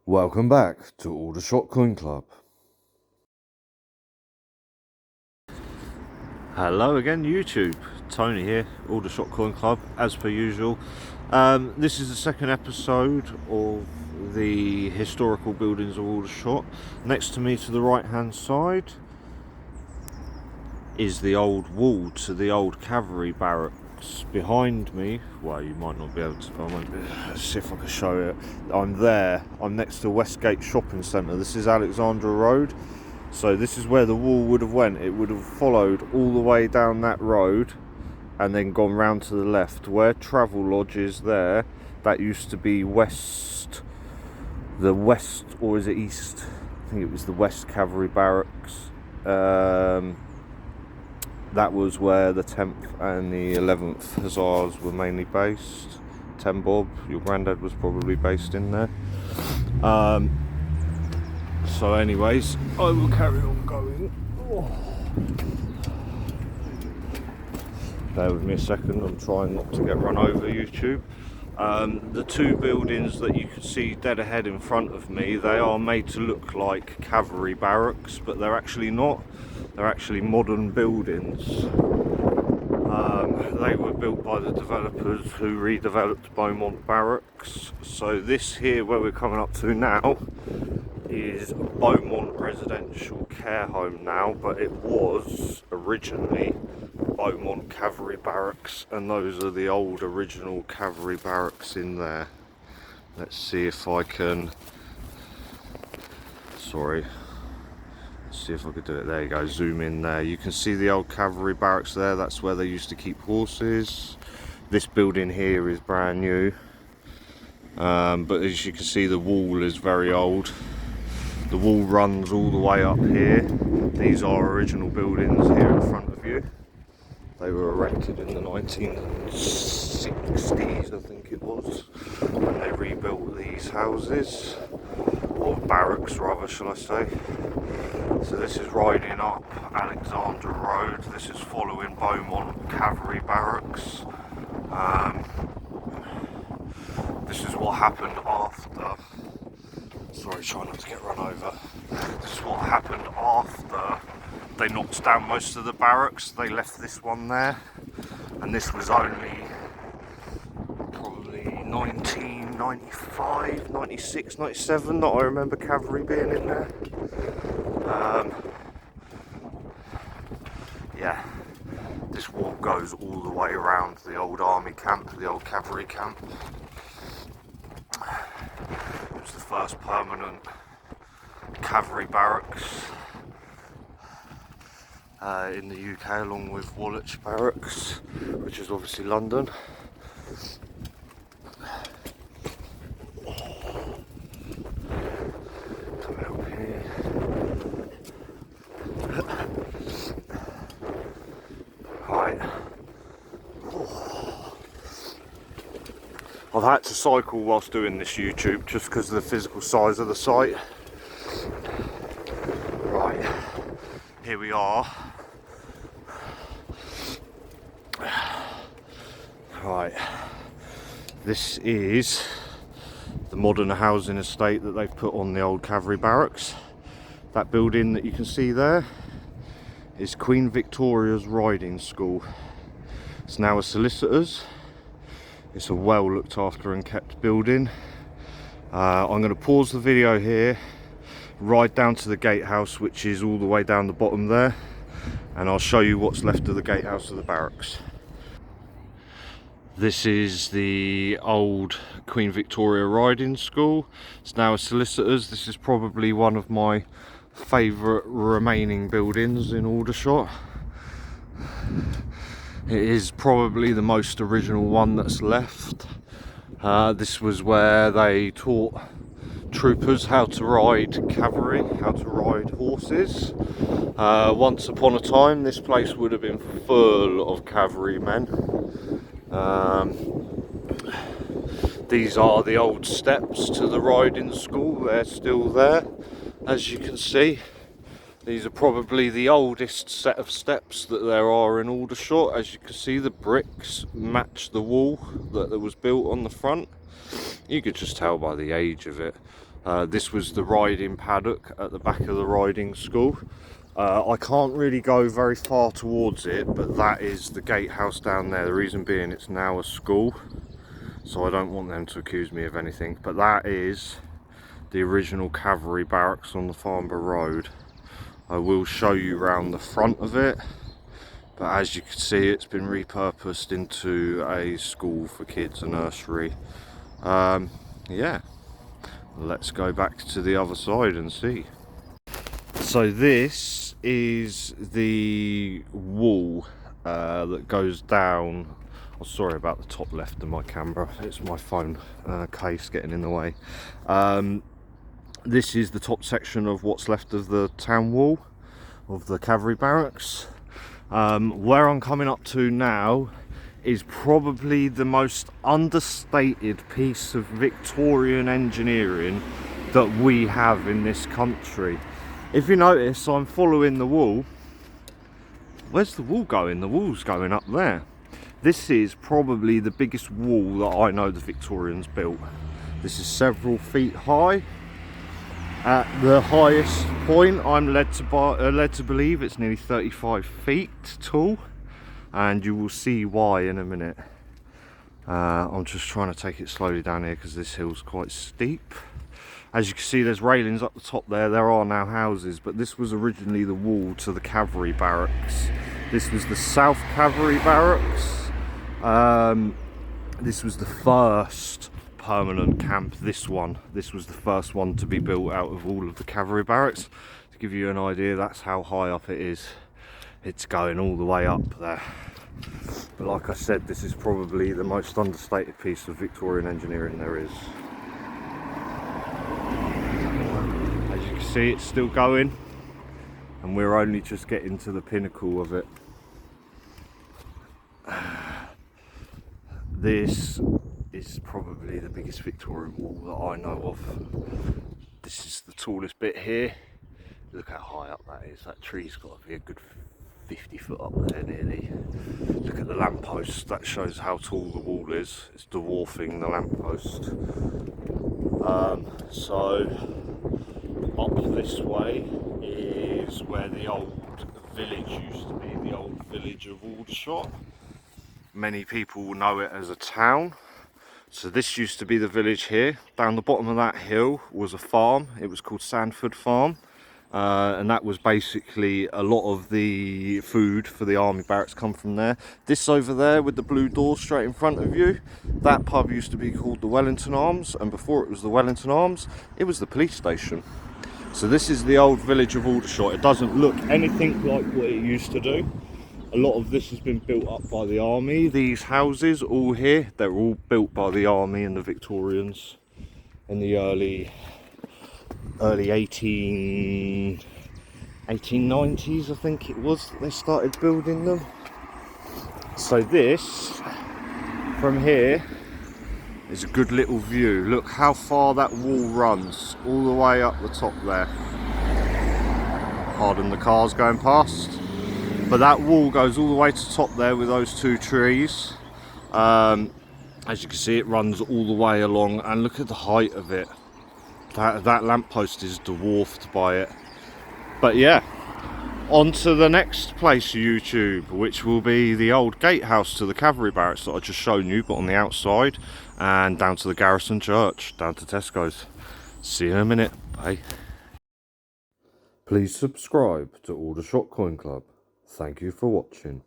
Welcome back to Aldershot Coin Club. Hello again YouTube, Tony here, Aldershot Coin Club, as per usual. This is the second episode of the historical buildings of Aldershot. Next to me to the right hand side is the old wall to the old cavalry barracks. Behind me, well, you might not be able to, let's see if I can show it. I'm next to Westgate Shopping Centre. This is Alexandra Road. So this is where the wall would have went. It would have followed all the way down that road and then gone round to the left. Where Travel Lodge is there, that used to be west, or is it east? I think it was the West Cavalry Barracks. That was where the 10th and the 11th Hussars were mainly based. 10 Bob, your granddad was probably based in there. So anyways, I will carry on going. Bear with me a second, I'm trying not to get run over, YouTube. The two buildings that you can see dead ahead in front of me, they are made to look like cavalry barracks, but they're actually not. They're actually modern buildings. They were built by the developers who redeveloped Beaumont Barracks. So this here, where we're coming up to now, is Beaumont Residential Care Home now, but it was originally Beaumont Cavalry Barracks, and those are the old original cavalry barracks in there. Let's see if I can, see if I could do it. There you go, zoom in there. You can see the old cavalry barracks there. That's where they used to keep horses. This building here is brand new, but as you can see, the wall is very old. The wall runs all the way up here. These are original buildings here in front of you. They were erected in the 1960s, I think it was, when they rebuilt these houses, or barracks rather, shall I say. So this is riding up Alexandra Road. This is following Beaumont Cavalry Barracks. This is what happened after. Sorry, try not to get run over. This is what happened after they knocked down most of the barracks. They left this one there, and this was only probably 1995, 96, 97 that I remember cavalry being in there. Yeah, this wall goes all the way around the old army camp, the old cavalry camp. It was the first permanent cavalry barracks in the UK, along with Woolwich Barracks, which is obviously London. Come out here. Right. I've had to cycle whilst doing this, YouTube, just because of the physical size of the site. Right, here we are. Right, this is the modern housing estate that they've put on the old cavalry barracks. That building that you can see there is Queen Victoria's Riding School. It's now a solicitor's. It's a well looked after and kept building. I'm going to pause the video here, ride down to the gatehouse, which is all the way down the bottom there, and I'll show you what's left of the gatehouse of the barracks. This is the old Queen Victoria Riding School. It's now a solicitor's. This is probably one of my favourite remaining buildings in Aldershot. It is probably the most original one that's left. This was where they taught troopers how to ride cavalry, how to ride horses. Once upon a time, this place would have been full of cavalrymen. These are the old steps to the riding school. They're still there, as you can see. These are probably the oldest set of steps that there are in Aldershot. As you can see, the bricks match the wall that was built on the front. You could just tell by the age of it. This was the riding paddock at the back of the riding school. I can't really go very far towards it, but that is the gatehouse down there. The reason being it's now a school, so I don't want them to accuse me of anything. But that is the original cavalry barracks on the Farnborough Road. I will show you around the front of it, but as you can see, it's been repurposed into a school for kids, a nursery. Yeah, let's go back to the other side and see. So this is the wall that goes down. Oh, sorry about the top left of my camera, it's my phone case getting in the way. This is the top section of what's left of the town wall of the cavalry barracks. Where I'm coming up to now is probably the most understated piece of Victorian engineering that we have in this country. If you notice, I'm following the wall. Where's the wall going? The wall's going up there. This is probably the biggest wall that I know the Victorians built. This is several feet high. At the highest point, I'm led to believe it's nearly 35 feet tall, and you will see why in a minute. I'm just trying to take it slowly down here because this hill's quite steep. As you can see, there's railings up the top there. There are now houses, but this was originally the wall to the cavalry barracks. This was the South Cavalry Barracks. This was the first permanent camp. This was the first one to be built out of all of the cavalry barracks. To give you an idea, that's how high up it is. It's going all the way up there. But like I said, this is probably the most understated piece of Victorian engineering there is. As you can see, it's still going, and we're only just getting to the pinnacle of it. This is probably the biggest Victorian wall that I know of. This is the tallest bit here. Look how high up that is. That tree's got to be a good 50 foot up there nearly. Look at the lamppost. That shows how tall the wall is. It's dwarfing the lamppost. So up this way is where the old village used to be, the old village of Aldershot. Many people will know it as a town. So this used to be the village here. Down the bottom of that hill was a farm. It was called Sandford Farm. And that was basically a lot of the food for the army barracks come from there. This over there with the blue doors straight in front of you, that pub used to be called the Wellington Arms, and before it was the Wellington Arms, it was the police station. So this is the old village of Aldershot. It doesn't look anything like what it used to do. A lot of this has been built up by the army. These houses all here, they're all built by the army and the Victorians in the early 1890s, I think it was, that they started building them. So this, from here, is a good little view. Look how far that wall runs, all the way up the top there. Pardon the cars going past. But that wall goes all the way to the top there with those two trees. As you can see, it runs all the way along, and look at the height of it. That lamppost is dwarfed by it. But yeah, on to the next place, YouTube, which will be the old gatehouse to the cavalry barracks that I just shown you, but on the outside, and down to the garrison church, down to Tesco's. See you in a minute. Bye. Please subscribe to Aldershot Coin Club. Thank you for watching.